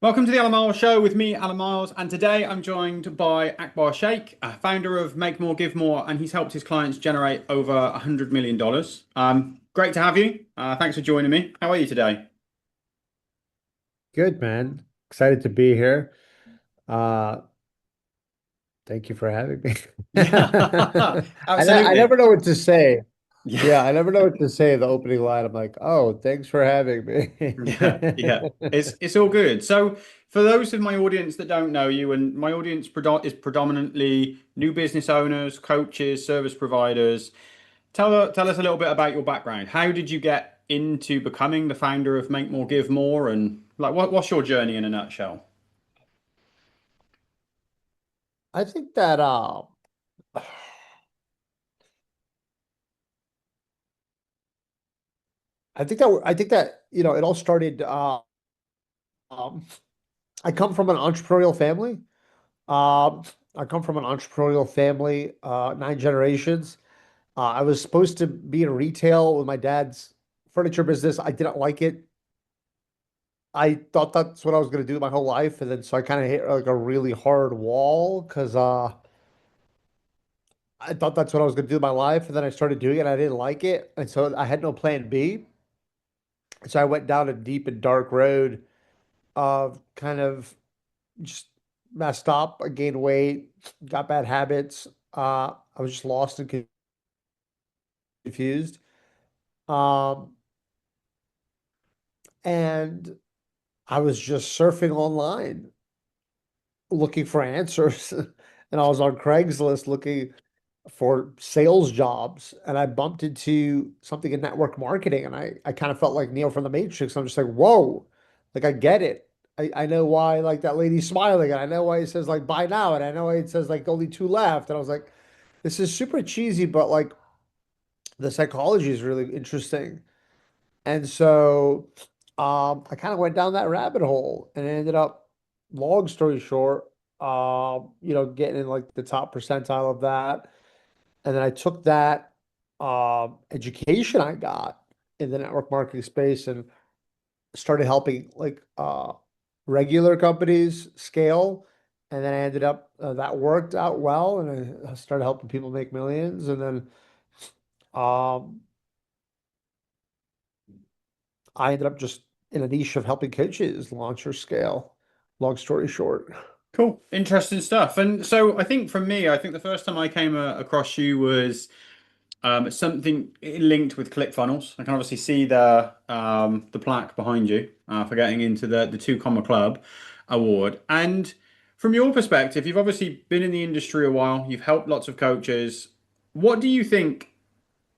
Welcome to the Alan Miles Show with me, Alan Miles, and today I'm joined by Akbar Sheikh, founder of Make More, Give More, and he's helped his clients generate over $100 million. Great to have you. Thanks for joining me. How are you today? Good, man. Excited to be here. Uh, Thank you for having me. Yeah, I absolutely. never know what to say. Yeah, Yeah, I never know what to say. The opening line, I'm like, oh, thanks for having me. yeah, yeah. It's all good. So, for those of my audience that don't know you, and my audience is predominantly new business owners, coaches, service providers. Tell us a little bit about your background. How did you get into becoming the founder of Make More, Give More, and like what's your journey in a nutshell? I think that I think that it all started um I come from an entrepreneurial family. Um I come from an entrepreneurial family, nine generations. I was supposed to be in retail with my dad's furniture business. I didn't like it. I thought that's what I was going to do my whole life. And then so I kind of hit like a really hard wall because I thought that's what I was going to do my life. And then I started doing it and I didn't like it. And so I had no plan B. So I went down a deep and dark road of kind of just messed up. I gained weight, got bad habits. I was just lost and confused. Um, and I was just surfing online looking for answers. And I was on Craigslist looking for sales jobs. And I bumped into something in network marketing. And I kind of felt like Neo from the Matrix. I'm just like, whoa, like I get it. I know why like that lady's smiling. And I know why it says like buy now. And I know why it says like only two left. And I was like, this is super cheesy, but like the psychology is really interesting. And so I kind of went down that rabbit hole and ended up, long story short, getting in like the top percentile of that. And then I took that education I got in the network marketing space and started helping like regular companies scale. And then I ended up that worked out well, and I started helping people make millions. And then um, I ended up just in a niche of helping coaches launch or scale. Long story short. Cool, interesting stuff. And so I think for me, I think the first time I came across you was something linked with ClickFunnels. I can obviously see the plaque behind you for getting into the Two Comma Club award. And from your perspective, you've obviously been in the industry a while. You've helped lots of coaches. What do you think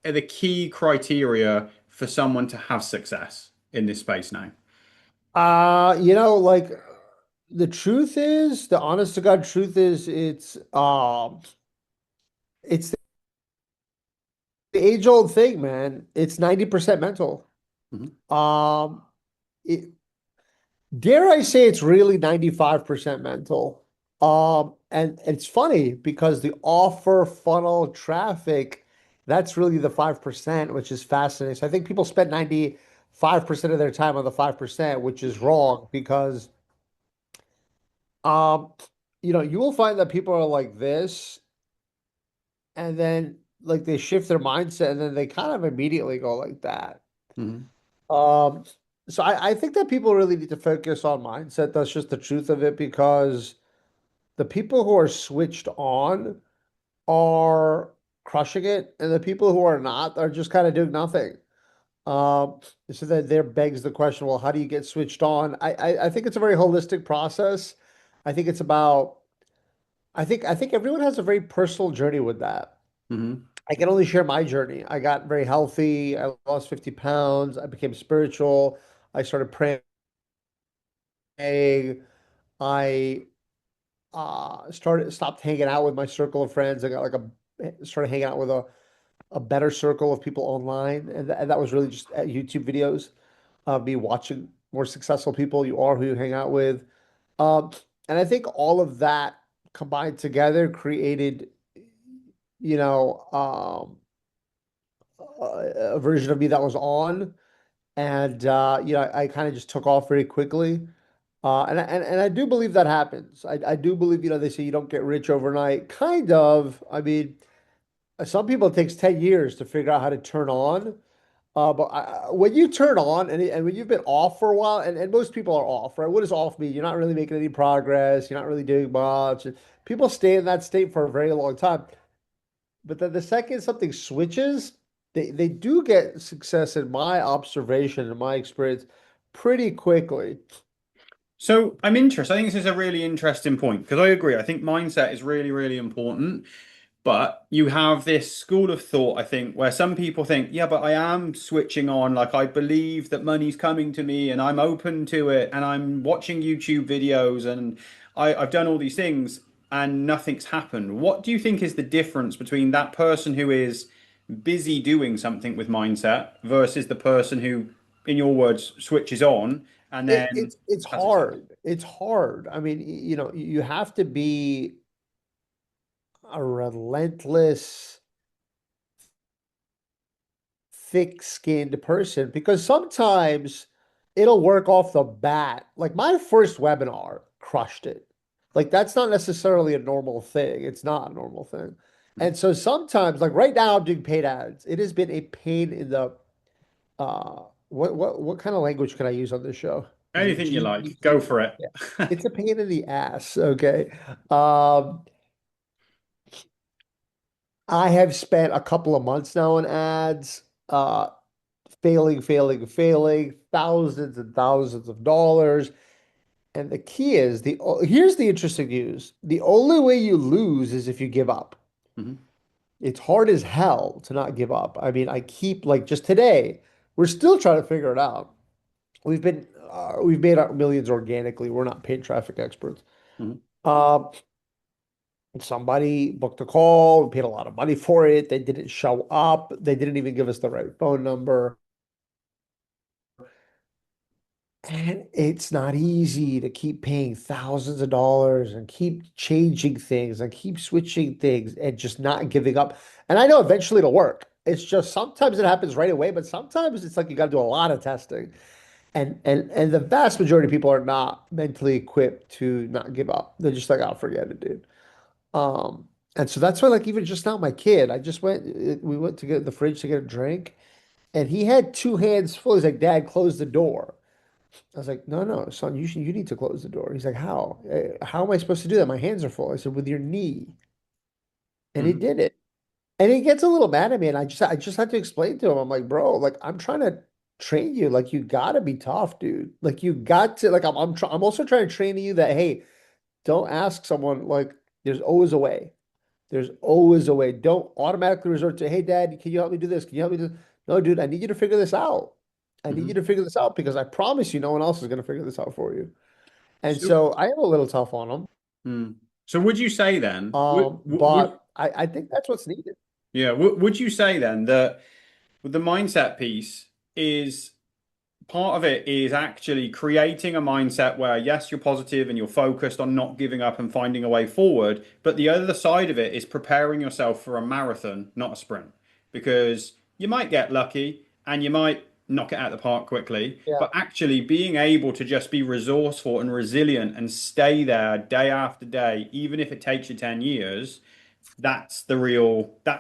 are the key criteria for someone to have success in this space now? Like the truth is, the honest to God truth is it's the age old thing, man. It's 90% mental. Mhm. Um it, dare I say it's really 95% mental. And it's funny because the offer funnel traffic, that's really the 5%, which is fascinating. So I think people spend 95% of their time on the 5%, which is wrong because um, you will find that people are like this, and then like they shift their mindset, and then they kind of immediately go like that. Mhm. Um, so I think that people really need to focus on mindset. That's just the truth of it because the people who are switched on are crushing it, and the people who are not are just kind of doing nothing. Um, so that there begs the question, well, how do you get switched on? I think it's a very holistic process. I think it's about I think everyone has a very personal journey with that. Mhm. I can only share my journey. I got very healthy. I lost 50 pounds. I became spiritual. I started praying. I started stopped hanging out with my circle of friends. I got like a started hanging out with a better circle of people online, and, and that was really just YouTube videos of me watching more successful people. You are who you hang out with, um, and I think all of that combined together created, you know, a version of me that was on, and I kind of just took off very quickly. And I do believe that happens. I do believe, they say you don't get rich overnight. Kind of. I mean, some people it takes 10 years to figure out how to turn on. But when you turn on and when you've been off for a while, and most people are off, right? What does off mean? You're not really making any progress. You're not really doing much. People stay in that state for a very long time. But then the second something switches, they do get success in my observation, in my experience, pretty quickly. So I'm interested. I think this is a really interesting point because I agree. I think mindset is really, really important. But you have this school of thought, I think, where some people think, yeah, but I am switching on. Like, I believe that money's coming to me and I'm open to it and I'm watching YouTube videos and I've done all these things and nothing's happened. What do you think is the difference between that person who is busy doing something with mindset versus the person who, in your words, switches on and then It's has success? hard. It's hard. I mean, you have to be a relentless, thick-skinned person because sometimes it'll work off the bat. Like my first webinar crushed it. Like that's not necessarily a normal thing. It's not a normal thing. And so sometimes, like right now, I'm doing paid ads. It has been a pain in the what kind of language can I use on this show? Is it Anything you G? like, go for it. Yeah. It's a pain in the ass. Okay. Um, I have spent a couple of months now on ads, failing, thousands and thousands of dollars. And the key is here's the interesting news. The only way you lose is if you give up. Mhm. It's hard as hell to not give up. I mean, I keep like just today, we're still trying to figure it out. We've made our millions organically. We're not paid traffic experts. Mhm. Uh, Somebody booked a call, we paid a lot of money for it. They didn't show up. They didn't even give us the right phone number. And it's not easy to keep paying thousands of dollars and keep changing things and keep switching things and just not giving up. And I know eventually it'll work. It's just sometimes it happens right away, but sometimes it's like you got to do a lot of testing. And the vast majority of people are not mentally equipped to not give up. They're just like, I'll forget it, dude. And so that's why, like, even just now, my kid, we went to get the fridge to get a drink, and he had two hands full. He's like, Dad, close the door. I was like, no, son, you need to close the door. He's like, how? How am I supposed to do that? My hands are full. I said, with your knee. And he Mhm. did it. And he gets a little mad at me, and I just had to explain to him. I'm like, bro, like, I'm trying to train you. Like, you gotta be tough, dude. Like, you got to, like, I'm also trying to train you that, hey, don't ask someone, like, there's always a way. There's always a way. Don't automatically resort to, hey, Dad, can you help me do this? Can you help me do this? No, dude, I need you to figure this out. I need you Mhm. to figure this out because I promise you no one else is going to figure this out for you. And So, so I am a little tough on them. mm. So would you say then, But I think that's what's needed. yeah, would you say then that the mindset piece is part of it is actually creating a mindset where, yes, you're positive and you're focused on not giving up and finding a way forward. But the other side of it is preparing yourself for a marathon, not a sprint, because you might get lucky and you might knock it out of the park quickly. Yeah. But actually, being able to just be resourceful and resilient and stay there day after day, even if it takes you 10 years, that's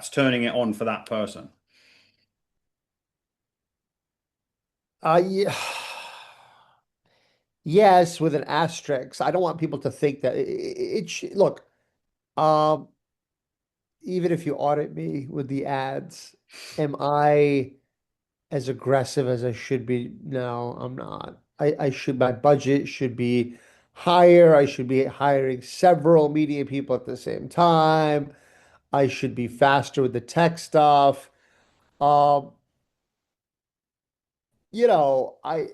turning it on for that person. Yeah. Yes, with an asterisk. I don't want people to think that look, um, even if you audit me with the ads, am I as aggressive as I should be? No, I'm not. My budget should be higher. I should be hiring several media people at the same time. I should be faster with the tech stuff. Um, I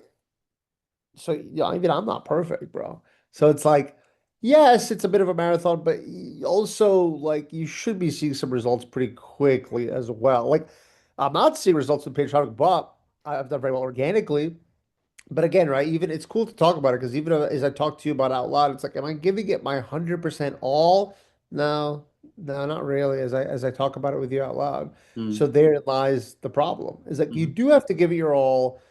so even I'm not perfect, bro. So it's like, yes, it's a bit of a marathon, but also like you should be seeing some results pretty quickly as well. Like I'm not seeing results with paid traffic, but I've done very well organically. But again, right, even it's cool to talk about it because even as I talk to you about it out loud, it's like, am I giving it my 100% all? No, no, not really. As I talk about it with you out loud, so Mm, there lies the problem. Is that you mhm, do have to give it your all,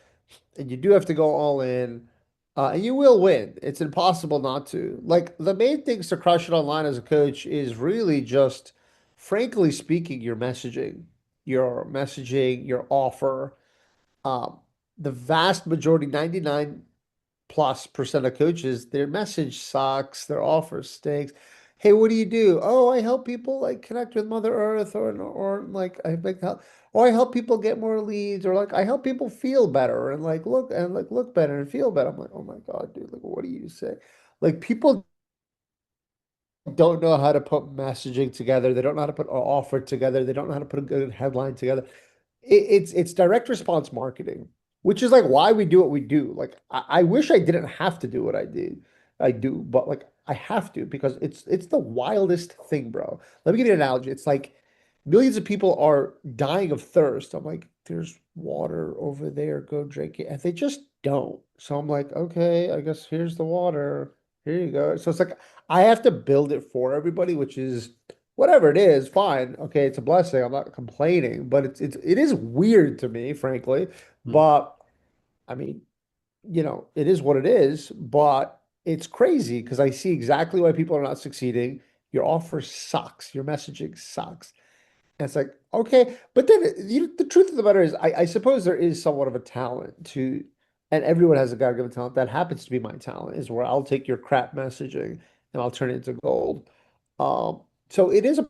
and you do have to go all in. And you will win. It's impossible not to. Like the main things to crush it online as a coach is really just, frankly speaking, your offer. Um, the vast majority, 99+% of coaches, their message sucks, their offer stinks. Hey, what do you do? Oh, I help people like connect with Mother Earth, or like I make help, or I help people get more leads, or like I help people feel better and like look better and feel better. I'm like, oh my God, dude, like what do you say? Like people don't know how to put messaging together. They don't know how to put an offer together. They don't know how to put a good headline together. It's direct response marketing, which is like why we do what we do. Like I wish I didn't have to do what I did. I do, but like I have to because it's the wildest thing, bro. Let me give you an analogy. It's like millions of people are dying of thirst. I'm like, there's water over there, go drink it. And they just don't. So I'm like, okay, I guess here's the water. Here you go. So it's like I have to build it for everybody, which is whatever it is, fine. Okay, it's a blessing. I'm not complaining, but it is weird to me, frankly. Mm. But I mean, it is what it is, but it's crazy because I see exactly why people are not succeeding. Your offer sucks. Your messaging sucks. And it's like, okay, but then the truth of the matter is, I suppose there is somewhat of a talent to, and everyone has a God-given talent. That happens to be my talent, is where I'll take your crap messaging and I'll turn it into gold. So it is a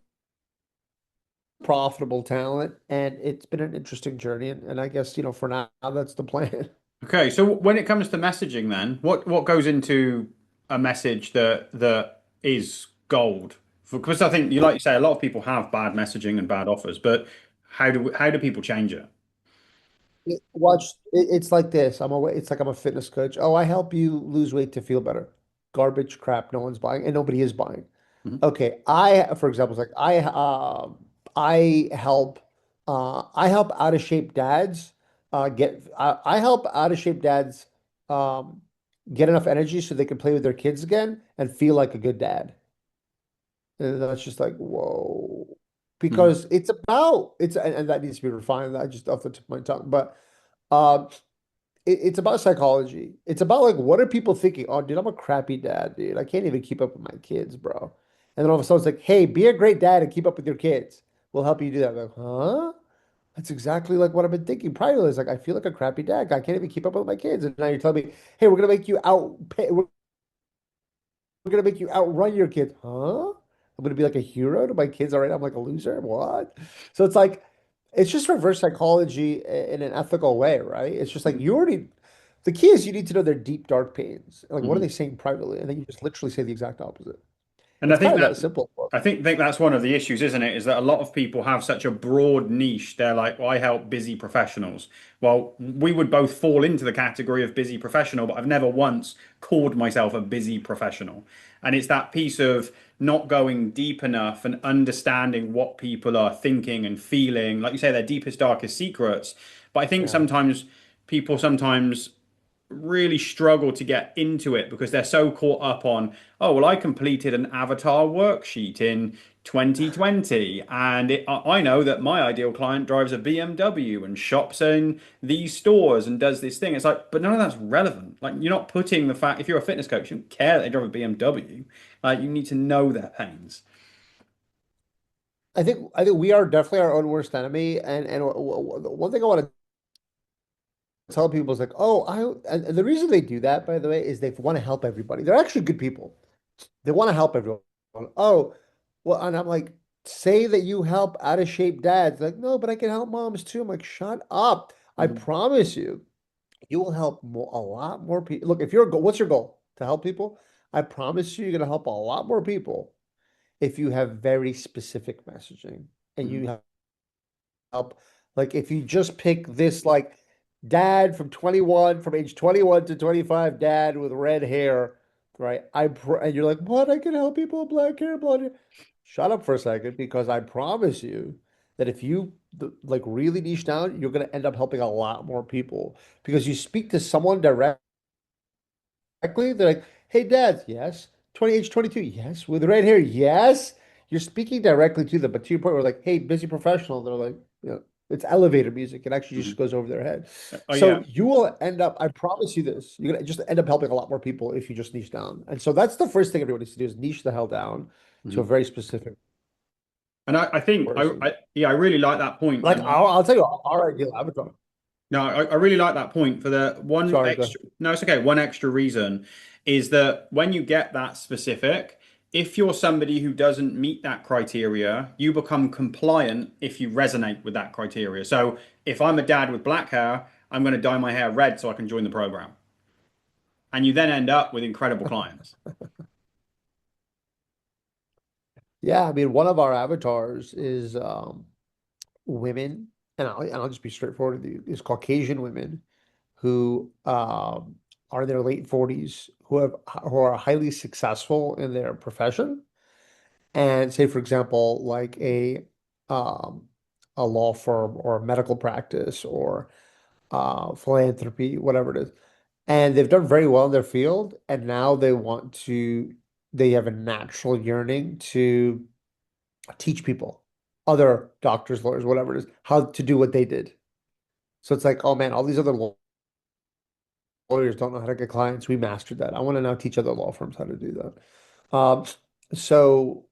profitable talent, and it's been an interesting journey. And I guess, for now, that's the plan. Okay, so when it comes to messaging, then what goes into a message that is gold? Because I think like you say, a lot of people have bad messaging and bad offers, but how do people change it? It's like this. It's like I'm a fitness coach. Oh, I help you lose weight to feel better. Garbage crap no one's buying, and nobody is buying. Mhm. Okay, for example, it's like I help out of shape dads I help out of shape dads um get enough energy so they can play with their kids again and feel like a good dad. And that's just like, whoa. Mhm. Because and that needs to be refined. I just off the tip of my tongue. But um it's about psychology. It's about like what are people thinking? Oh, dude, I'm a crappy dad, dude. I can't even keep up with my kids, bro. And then all of a sudden it's like, hey, be a great dad and keep up with your kids. We'll help you do that. I'm like, huh? That's exactly like what I've been thinking prior. It's like I feel like a crappy dad. I can't even keep up with my kids. And now you're telling me, hey, we're gonna make you outrun your kids. Huh? I'm gonna be like a hero to my kids. All right, I'm like a loser. What? So it's like it's just reverse psychology in an ethical way, right? It's just like the key is you need to know their deep dark pains. Like what are Mhm. they saying privately? And then you just literally say the exact opposite. And I It's kind think of that that simple. I think that's one of the issues, isn't it? Is that a lot of people have such a broad niche. They're like, well, I help busy professionals. Well, we would both fall into the category of busy professional, but I've never once called myself a busy professional. And it's that piece of not going deep enough and understanding what people are thinking and feeling, like you say, their deepest, darkest secrets. But I think Yeah. people sometimes really struggle to get into it because they're so caught up on, oh, well, I completed an avatar worksheet in 2020, and I know that my ideal client drives a BMW and shops in these stores and does this thing. It's like, but none of that's relevant. Like, you're not putting the fact, if you're a fitness coach, you don't care that they drive a BMW. Like, you need to know their pains. I think we are definitely our own worst enemy. And one thing I want to tell people is like, oh, and the reason they do that, by the way, is they want to help everybody. They're actually good people. They want to help everyone. Oh, well, and I'm like, say that you help out of shape dads. Like, no, but I can help moms too. I'm like, shut up. I Mhm. promise you, you will help a lot more people. Look, what's your goal? To help people? I promise you, you're going to help a lot more people if you have very specific messaging and Mhm. you help. Like if you just pick this like dad from age 21 to 25, dad with red hair, right? And you're like, what? I can help people with black hair, blonde hair. Shut up for a second, because I promise you that if you like really niche down, you're gonna end up helping a lot more people because you speak to someone directly. They're like, hey, dad, yes. Age 22, yes. With red hair, yes. You're speaking directly to them, but to your point, we're like, hey, busy professional. They're like, yeah. It's elevator music. It actually just Mhm. goes over their head. Oh So yeah. you will end up, I promise you this, you're gonna just end up helping a lot more people if you just niche down. And so that's the first thing everyone needs to do is niche the hell down to a Mhm. very specific And I think person. yeah, I really like that point. Like And I'll tell you our ideal avatar. no, I really like that point for the one Sorry, go ahead. extra. No, it's okay. One extra reason is that when you get that specific, if you're somebody who doesn't meet that criteria, you become compliant if you resonate with that criteria. So if I'm a dad with black hair, I'm going to dye my hair red so I can join the program. And you then end up with incredible clients. Yeah, I mean, one of our avatars is women, and I'll just be straightforward with you, is Caucasian women who are in their late 40s who are highly successful in their profession. And say, for example, like um, a law firm or a medical practice or philanthropy, whatever it is. And they've done very well in their field, and now they have a natural yearning to teach people, other doctors, lawyers, whatever it is, how to do what they did. So it's like, oh man, all these other lawyers don't know how to get clients. We mastered that. I want to now teach other law firms how to do that. So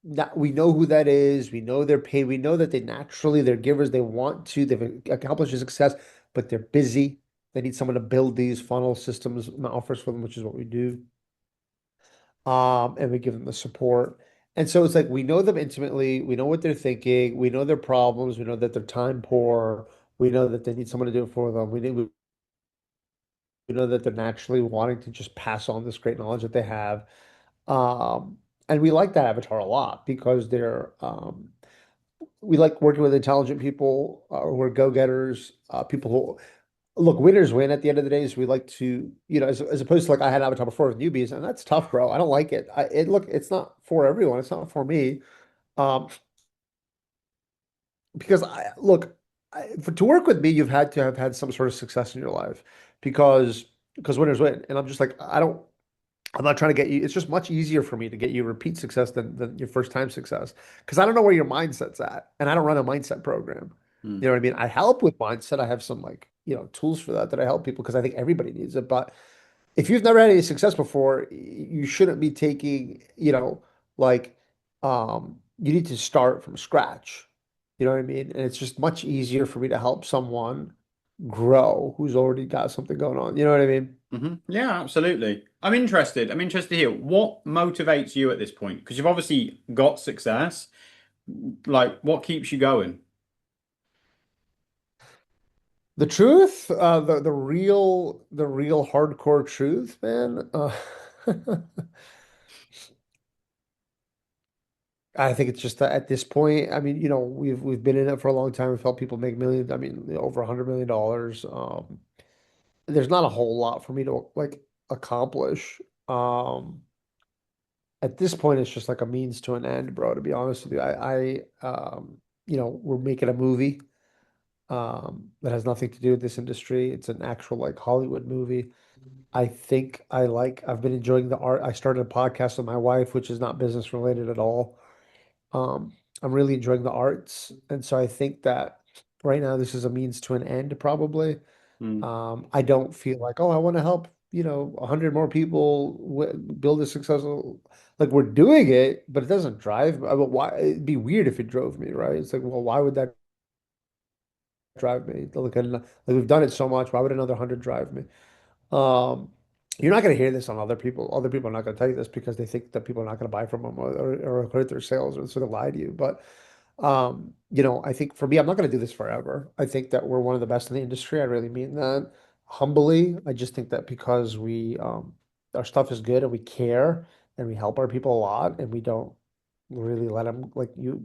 that we know who that is. We know they're paid. We know that they're givers. They want to. They've accomplished a success, but they're busy. They need someone to build these funnel systems and offers for them, which is what we do. And we give them the support. And so it's like we know them intimately. We know what they're thinking. We know their problems. We know that they're time poor. We know that they need someone to do it for them. We know that they're naturally wanting to just pass on this great knowledge that they have. And we like that avatar a lot because we like working with intelligent people who are go-getters, people who look, winners win at the end of the day. So we like to, as opposed to like I had an avatar before with newbies, and that's tough, bro. I don't like it. It's not for everyone. It's not for me. Um, because to work with me, you've had to have had some sort of success in your life because winners win. And I'm just like, I'm not trying to get you. It's just much easier for me to get you repeat success than your first time success because I don't know where your mindset's at, and I don't run a mindset program. Mm. You know what I mean? I help with mindset. I have some like tools for that I help people because I think everybody needs it. But if you've never had any success before, you shouldn't be taking like you need to start from scratch. You know what I mean? And it's just much easier for me to help someone grow who's already got something going on. You know what I mean? Yeah, absolutely. I'm interested. I'm interested to hear what motivates you at this point because you've obviously got success. Like, what keeps you going? The truth, the real hardcore truth, man. I think it's just that at this point, I mean, we've been in it for a long time. We've helped people make millions. I mean, over $100 million. There's not a whole lot for me to like accomplish. Um, at this point, it's just like a means to an end, bro. To be honest with you, we're making a movie that has nothing to do with this industry. It's an actual like Hollywood movie. I've been enjoying the art. I started a podcast with my wife, which is not business related at all. Um, I'm really enjoying the arts. And so I think that right now this is a means to an end, probably. Mm. I don't feel like, oh, I want to help, 100 more people build a successful, like we're doing it, but it doesn't drive me. Why? It'd be weird if it drove me, right? It's like, well, why would that drive me? Like we've done it so much. Why would another 100 drive me? Um, you're not going to hear this on other people. Other people are not going to tell you this because they think that people are not going to buy from them or hurt their sales or sort of lie to you. But I think for me, I'm not going to do this forever. I think that we're one of the best in the industry. I really mean that humbly. I just think that because our stuff is good and we care and we help our people a lot and we don't really let them like you.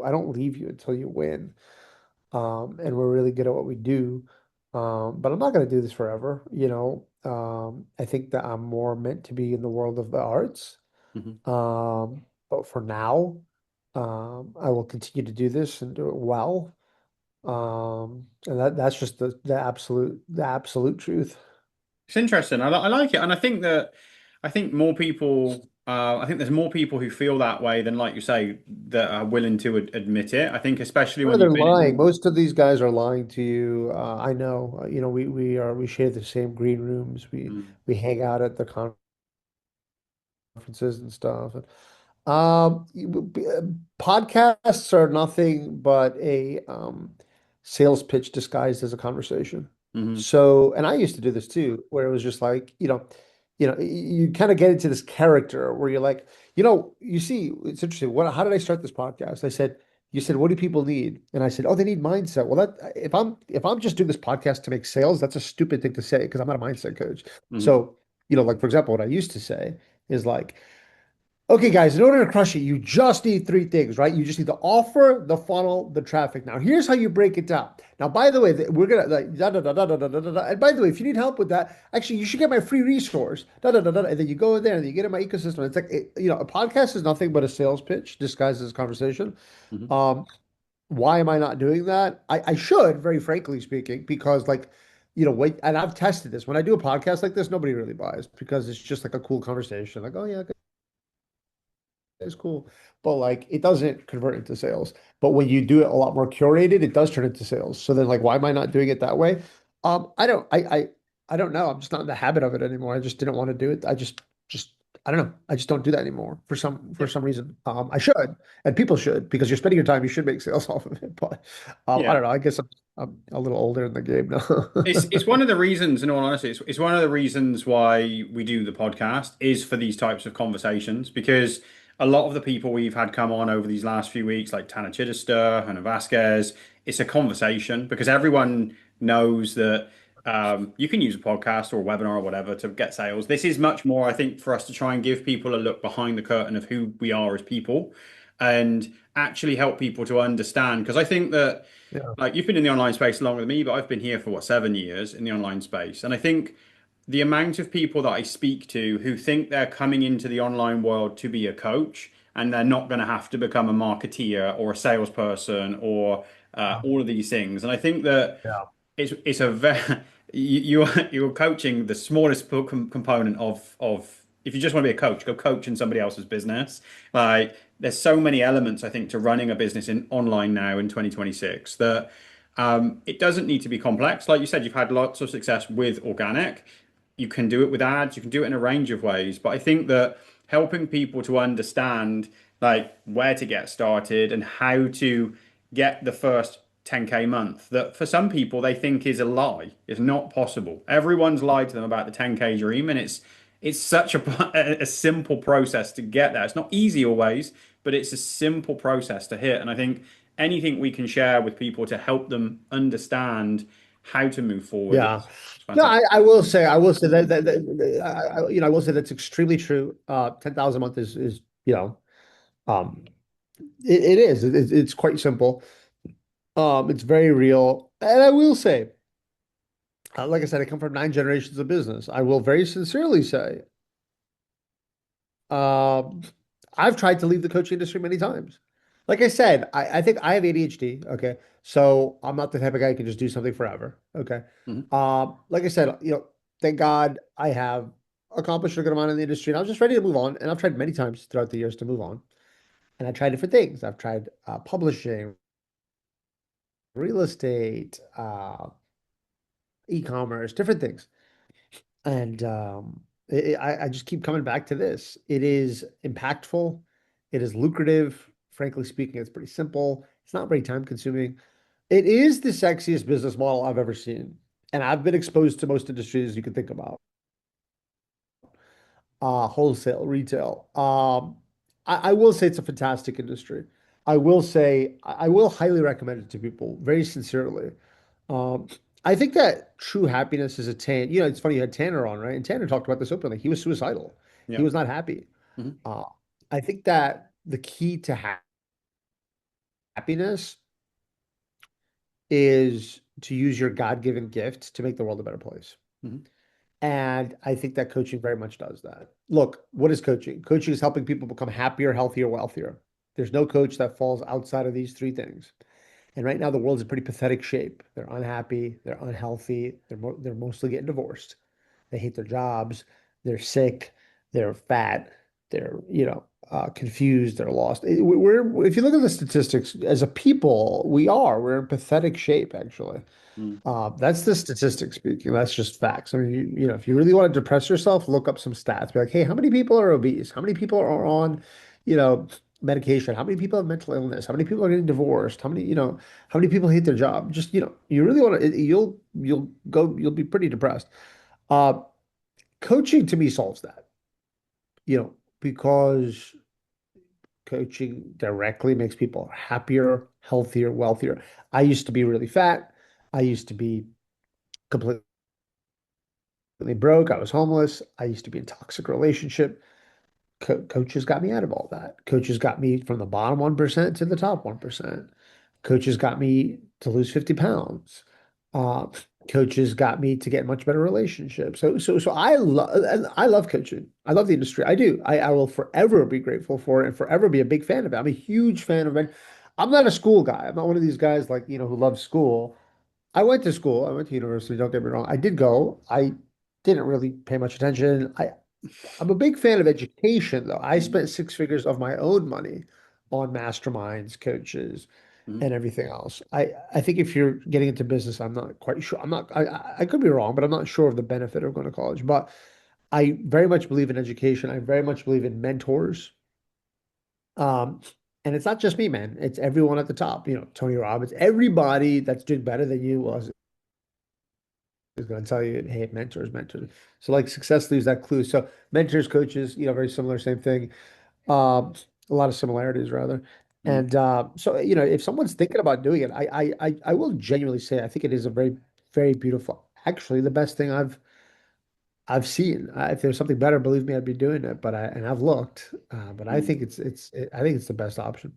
I don't leave you until you win. And we're really good at what we do. But I'm not going to do this forever. I think that I'm more meant to be in the world of the arts. Mhm. But for now, I will continue to do this and do it well. And that's just the absolute truth. It's interesting. I like it, and I think more people. I think there's more people who feel that way than, like you say, that are willing to admit it. I think especially Or when they're you've been lying. in. Most of these guys are lying to you. I know. We share the same green rooms. Mm, We hang out at the conferences and stuff. Podcasts are nothing but a sales pitch disguised as a conversation. mhm, So, and I used to do this too, where it was just like, you kind of get into this character where you're like, you see, it's interesting. How did I start this podcast? You said, what do people need? And I said, oh, they need mindset. Well, if I'm just doing this podcast to make sales, that's a stupid thing to say because I'm not a mindset coach. mhm. So, like for example, what I used to say is like, okay, guys, in order to crush it, you just need three things, right? You just need the offer, the funnel, the traffic. Now, here's how you break it down. Now, by the way, we're gonna like da da da da da da da da. Da. And by the way, if you need help with that, actually, you should get my free resource. Da da da da. And then you go in there and you get in my ecosystem. It's like a podcast is nothing but a sales pitch disguised as a conversation. Mhm. Um, why am I not doing that? I should, very frankly speaking, because like, wait, and I've tested this. When I do a podcast like this, nobody really buys because it's just like a cool conversation. Like, oh yeah, is cool, but like it doesn't convert into sales. But when you do it a lot more curated, it does turn into sales. So then, like, why am I not doing it that way? I don't know. I'm just not in the habit of it anymore. I just didn't want to do it. Just, I don't know. I just don't do that anymore for Yeah, some reason. I should, and people should, because you're spending your time. You should make sales off of it. But I yeah. don't know. I guess I'm a little older in the game It's now. one of the reasons, in all honesty, it's one of the reasons why we do the podcast is for these types of conversations because a lot of the people we've had come on over these last few weeks, like Tana Chittister, Hannah Vasquez, it's a conversation because everyone knows that you can use a podcast or a webinar or whatever to get sales. This is much more, I think, for us to try and give people a look behind the curtain of who we are as people and actually help people to understand. Because I think that Yeah. like you've been in the online space longer than me, but I've been here for what, 7 years in the online space. And I think the amount of people that I speak to who think they're coming into the online world to be a coach and they're not going to have to become a marketeer or a salesperson or all of these things. And I think that Yeah. it's a very you're coaching the smallest component of if you just want to be a coach, go coach in somebody else's business. Like there's so many elements I think to running a business in online now in 2026 that it doesn't need to be complex. Like you said, you've had lots of success with organic. You can do it with ads, you can do it in a range of ways. But I think that helping people to understand like where to get started and how to get the first 10K month that for some people they think is a lie. It's not possible. Everyone's lied to them about the 10K dream, and it's such a simple process to get there. It's not easy always, but it's a simple process to hit. And I think anything we can share with people to help them understand how to move forward Yeah. is No, fantastic. I will say I will say that's extremely true. 10,000 a month is, um, it is. It's quite simple. It's very real. And I will say, like I said, I come from 9 generations of business. I will very sincerely say, um, I've tried to leave the coaching industry many times. Like I said, I think I have ADHD. Okay. So I'm not the type of guy who can just do something forever. Okay. Mhm. Like I said, thank God I have accomplished a good amount in the industry and I was just ready to move on. And I've tried many times throughout the years to move on. And I tried different things. I've tried publishing, real estate, e-commerce, different things. And I just keep coming back to this. It is impactful. It is lucrative. Frankly speaking, it's pretty simple. It's not very time consuming. It is the sexiest business model I've ever seen. And I've been exposed to most industries you can think about, wholesale, retail. I will say it's a fantastic industry. I will highly recommend it to people very sincerely. Um, I think that true happiness is attained. It's funny you had Tanner on, right? And Tanner talked about this openly. He was suicidal. He Yeah. was not happy. Mhm. Uh, I think that the key to happiness is to use your God-given gift to make the world a better place. Mhm. And I think that coaching very much does that. Look, what is coaching? Coaching is helping people become happier, healthier, wealthier. There's no coach that falls outside of these three things. And right now, the world's in pretty pathetic shape. They're unhappy, they're unhealthy, they're mostly getting divorced. They hate their jobs, they're sick, they're fat, they're, confused, they're lost. We're, if you look at the statistics, as a people, we're in pathetic shape, actually. Mm, That's the statistics speaking. That's just facts. I mean, if you really want to depress yourself, look up some stats. Be like, hey, how many people are obese? How many people are on, you know, medication? How many people have mental illness? How many people are getting divorced? How many people hate their job? Just, you really want to, you'll be pretty depressed. Uh, Coaching to me solves that, because coaching directly makes people happier, healthier, wealthier. I used to be really fat. I used to be completely broke. I was homeless. I used to be in a toxic relationship. Coaches got me out of all that. Coaches got me from the bottom 1% to the top 1%. Coaches got me to lose 50 pounds. Uh, Coaches got me to get much better relationships. So I love coaching. I love the industry. I do. I will forever be grateful for it and forever be a big fan of it. I'm a huge fan of it. I'm not a school guy. I'm not one of these guys like, who loves school. I went to school. I went to university. Don't get me wrong. I did go. I didn't really pay much attention. I'm a big fan of education, though. I mm, spent six figures of my own money on masterminds, coaches, mm. and everything else. I think if you're getting into business, I'm not quite sure. I'm not. I could be wrong, but I'm not sure of the benefit of going to college. But I very much believe in education. I very much believe in mentors. Um, and it's not just me, man. It's everyone at the top. Tony Robbins. Everybody that's doing better than you is going to tell you, hey, mentors, mentors. So like success leaves that clue. So mentors, coaches, very similar, same thing. A lot of similarities rather. Mm. And so, if someone's thinking about doing it, I will genuinely say I think it is a very, very beautiful, actually the best thing I've seen. If there's something better, believe me, I'd be doing it. And I've looked, but I Mm. think I think it's the best option.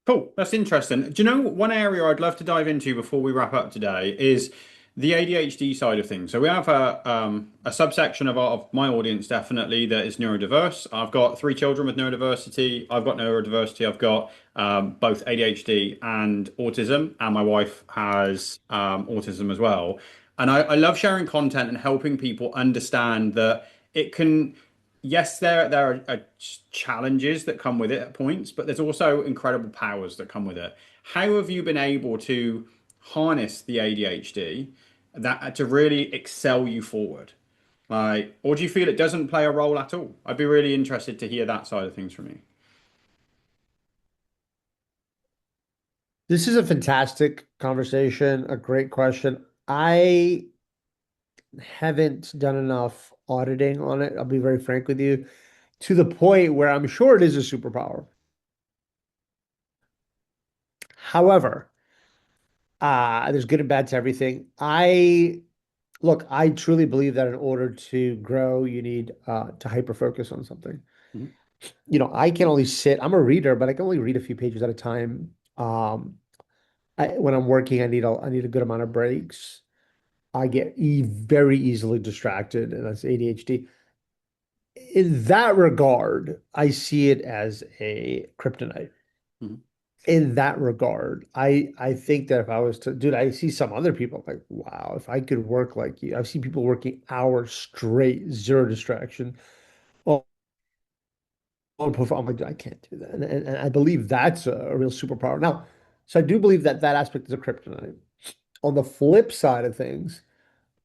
Cool. That's interesting. Do you know one area I'd love to dive into before we wrap up today is the ADHD side of things. So we have a subsection of my audience definitely that is neurodiverse. I've got three children with neurodiversity. I've got neurodiversity. I've got both ADHD and autism, and my wife has autism as well. And I love sharing content and helping people understand that it can yes, there are challenges that come with it at points, but there's also incredible powers that come with it. How have you been able to harness the ADHD that to really excel you forward? Like, or do you feel it doesn't play a role at all? I'd be really interested to hear that side of things from you. This is a fantastic conversation, a great question. I haven't done enough auditing on it. I'll be very frank with you, to the point where I'm sure it is a superpower. However, there's good and bad to everything. I truly believe that in order to grow, you need to hyper focus on something. Mhm. I can only sit, I'm a reader, but I can only read a few pages at a time. When I'm working, I need a good amount of breaks. I get very easily distracted, and that's ADHD. In that regard, I see it as a kryptonite. Mhm. In that regard, I think that if I was to, dude, I see some other people like, wow, if I could work like you. I've seen people working hours straight, zero distraction. Oh, I'm like, I can't do that. And I believe that's a real superpower. Now, so I do believe that that aspect is a kryptonite. On the flip side of things,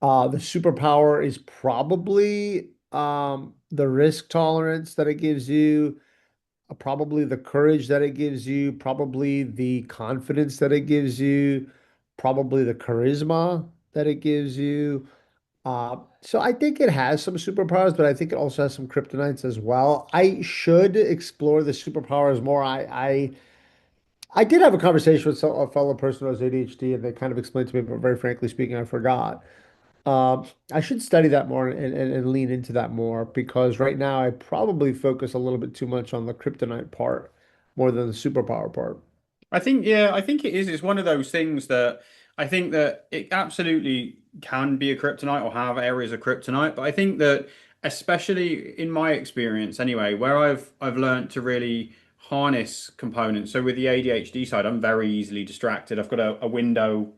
the superpower is probably the risk tolerance that it gives you, probably the courage that it gives you, probably the confidence that it gives you, probably the charisma that it gives you. So I think it has some superpowers, but I think it also has some kryptonites as well. I should explore the superpowers more. I did have a conversation with a fellow person who has ADHD, and they kind of explained to me, but very frankly speaking, I forgot. I should study that more and lean into that more because right now I probably focus a little bit too much on the kryptonite part more than the superpower part. I think, yeah, I think it is. It's one of those things that I think that it absolutely can be a kryptonite or have areas of kryptonite. But I think that, especially in my experience anyway, where I've learned to really harness components. So with the ADHD side, I'm very easily distracted. I've got a window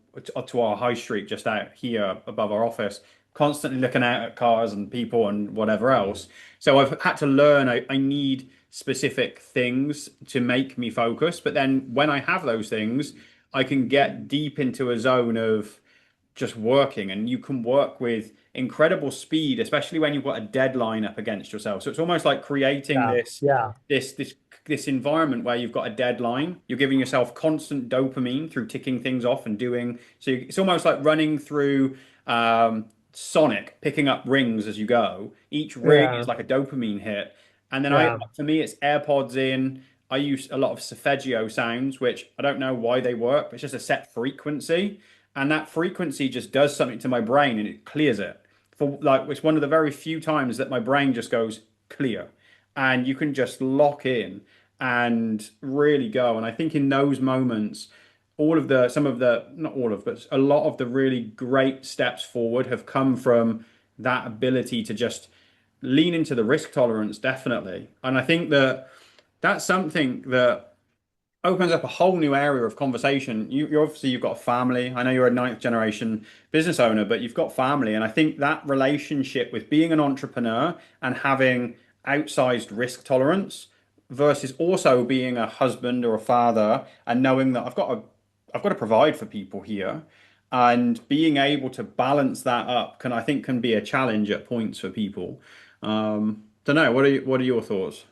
to our high street just out here above our office. constantly looking out at cars and people and whatever else. So I've had to learn I need specific things to make me focus. But then when I have those things, I can get deep into a zone of just working, and you can work with incredible speed, especially when you've got a deadline up against yourself. So it's almost like creating Yeah, yeah, this this this environment where you've got a deadline. You're giving yourself constant dopamine through ticking things off and doing. So it's almost like running through Sonic, picking up rings as you go. Each ring yeah, is like a dopamine hit. And then yeah, for me, it's AirPods in. I use a lot of solfeggio sounds, which I don't know why they work, but it's just a set frequency. And that frequency just does something to my brain and it clears it. For like, it's one of the very few times that my brain just goes clear. And you can just lock in and really go. And I think in those moments, some of the, not all of, but a lot of the really great steps forward have come from that ability to just lean into the risk tolerance, definitely. And I think that that's something that opens up a whole new area of conversation. You obviously you've got a family. I know you're a ninth generation business owner, but you've got family, and I think that relationship with being an entrepreneur and having outsized risk tolerance versus also being a husband or a father and knowing that I've got to provide for people here, and being able to balance that up can be a challenge at points for people. Don't know. What are your thoughts?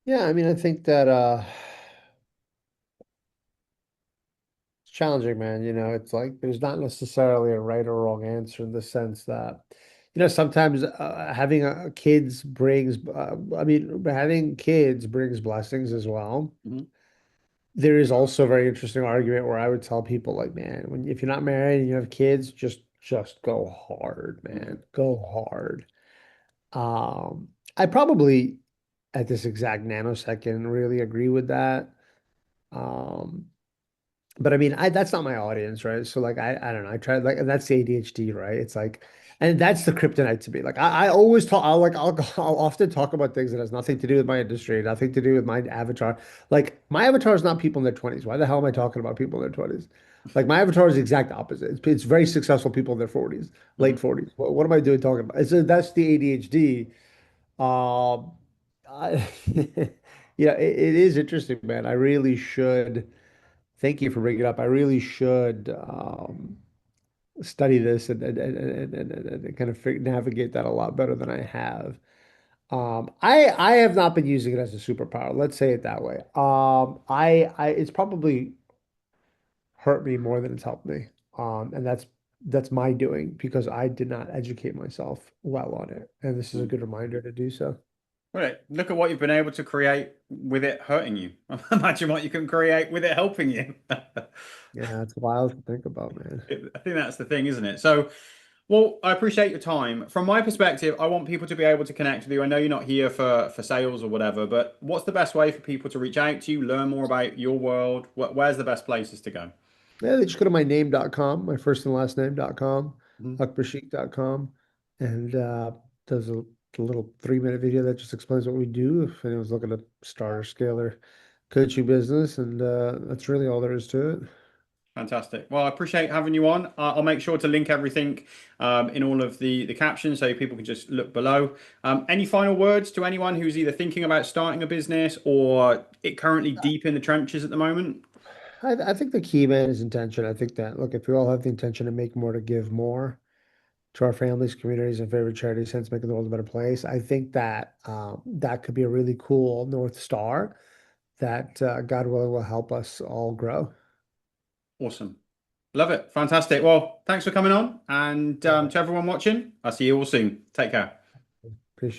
yeah. I mean, I think that it's challenging, man. It's like there's not necessarily a right or wrong answer in the sense that, sometimes having kids brings, I mean, having kids brings blessings as well. Mhm. There is also a very interesting argument where I would tell people like, man, if you're not married and you have kids, just go hard, Mhm. man. Go hard. I probably at this exact nanosecond really agree with that. Um, but I mean, that's not my audience, right? So like, I don't know. I try like, and that's the ADHD, right? It's like, and that's the kryptonite to me. Like, I always talk. I'll often talk about things that has nothing to do with my industry, nothing to do with my avatar. Like, my avatar is not people in their 20s. Why the hell am I talking about people in their 20s? Like, my avatar is the exact opposite. It's very successful people in their 40s, late Mhm. 40s. What am I doing talking about? So that's the ADHD. Um, I, yeah, it is interesting, man. I really should. Thank you for bringing it up. I really should study this and kind of navigate that a lot better than I have. I have not been using it as a superpower. Let's say it that way. I it's probably hurt me more than it's helped me. And that's my doing because I did not educate myself well on it. And this is a good reminder to do so. Well, look at what you've been able to create with it hurting you. Imagine what you can create with it helping you. Yeah, it's wild to think about, man. I think that's the thing, isn't it? So, well, I appreciate your time. From my perspective, I want people to be able to connect with you. I know you're not here for sales or whatever, but what's the best way for people to reach out to you, learn more about your world? Where's the best places to go? Yeah, they just go to my name.com, my first and last name.com, Mhm. akbarsheikh.com, and does a little 3-minute video that just explains what we do if anyone's looking to start or scale their coaching business. And that's really all there is to it. Fantastic. Well, I appreciate having you on. I'll make sure to link everything in all of the captions so people can just look below. Any final words to anyone who's either thinking about starting a business or it currently deep in the trenches at the moment? I think the key, man, is intention. I think that, look, if we all have the intention to make more, to give more to our families, communities, and favorite charities, hence making the world a better place, I think that that could be a really cool North Star that God willing will help us all grow. Awesome. Love it. Fantastic. Well, thanks for coming on. And Yeah. to everyone watching, I'll see you all soon. Take care.